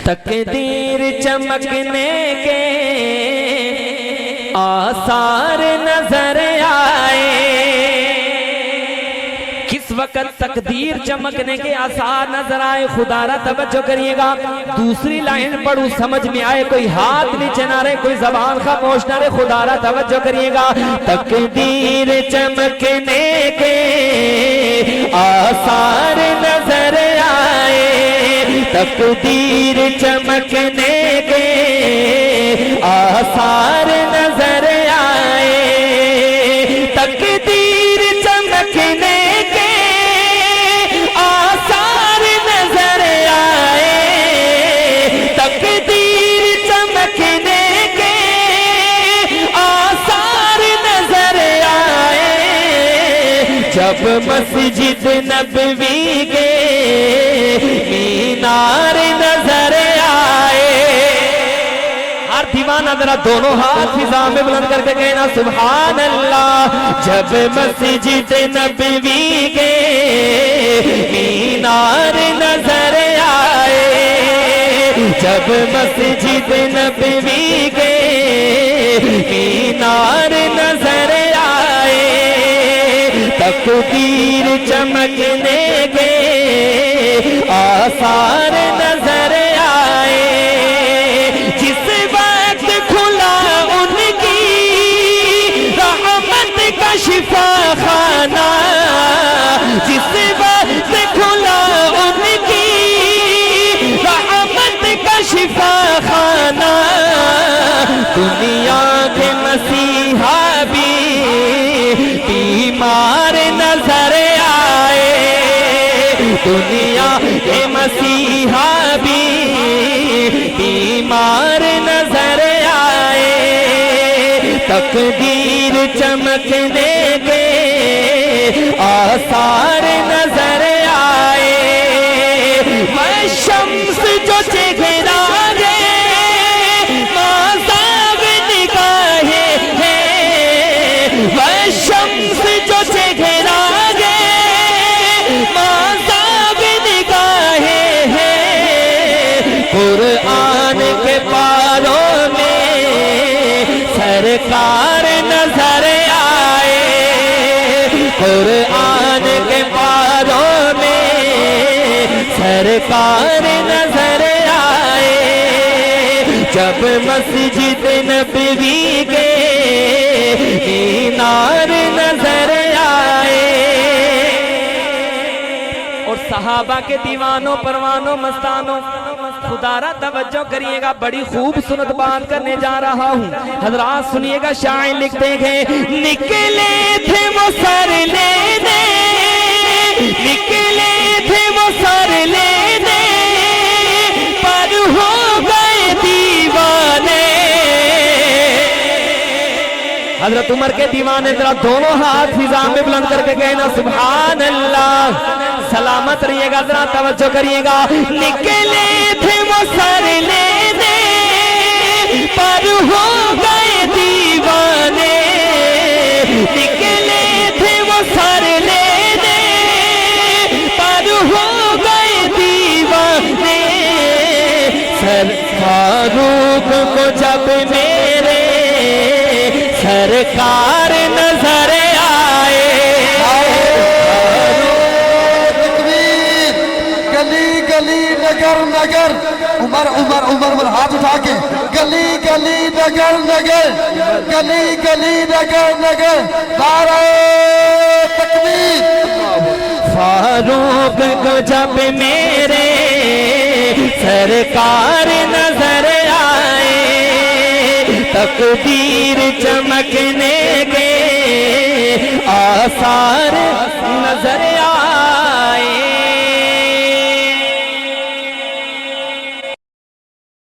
تقدیر چمکنے کے آثار نظر آئے. کس وقت تقدیر چمکنے کے آثار نظر آئے؟ خدا را توجہ کریے گا. دوسری لائن پڑھوں سمجھ میں آئے. کوئی ہاتھ نیچے نہ رہے، کوئی زبان خاموش نہ رہے. خدا را توجہ کریے گا. تقدیر چمکنے کے آثار نظر آئے. تقدیر چمکنے کے آثار نظر آئے. تقدیر چمکنے کے آثار نظر آئے. تقدیر چمکنے کے آثار نظر آئے. جب مسجد نبوی کے مینار نظر آئے. ہر دیوانہ ذرا دونوں ہاتھ فضا میں بلند کر کے کہنا سبحان اللہ. جب مسجد نبوی کے مینار نظر آئے. جب مسجد نبوی کے مینار نظر آئے. تقدیر چمکنے کے آثار نظر آئے. جس وقت کھلا ان کی رحمت کا شفا خانہ. جس وقت کھلا ان کی رحمت کا شفا خانہ. دنیا کے مسیحا بھی بیمار نظر آئے. دنیا کے مسیحا بھی بیمار نظر آئے. تقدیر چمکنے کے آثار نظر آئے. میں شمس جو چہرہ ہے مازاغ نگاہیں ہے. میں شمس جو چہرہ ہے مازاغ نگاہیں ہے. قرآن کے پاروں میں سرکار نظر آئے. قرآن کے پاروں میں سرکار نظر آئے. جب مسجد نبوی کے مینار نظر آئے. اور صحابہ کے دیوانوں پروانوں مستانوں خدا را توجہ کریے گا. بڑی خوبصورت بات کرنے جا رہا ہوں. حضرات سنیے گا. شاعر لکھتے ہیں نکلے تھے وہ سر لینے. نکلے تھے وہ سر لینے پر ہو گئے دیوانے. حضرت عمر کے دیوانے ذرا دونوں ہاتھ فضا میں بلند کر کے کہنا سبحان اللہ. سلامت رہیے گا. ذرا توجہ کریے گا. نکلے تھے وہ سر لینے پر ہو گئے دیوانے. نکلے تھے وہ سر لینے پر ہو گئے دیوانے. سر فاروق کو جب میرے سرکار نظر آئے. گلی گلی نگر نگر عمر عمر عمر عمر ہاتھ اٹھا کے گلی گلی نگر نگر گلی گلی نگر نگر نعرہ تکبیر. فاروق کو جب میرے سرکار نظر آئے. تقدیر چمکنے کے آثار نظر آئے.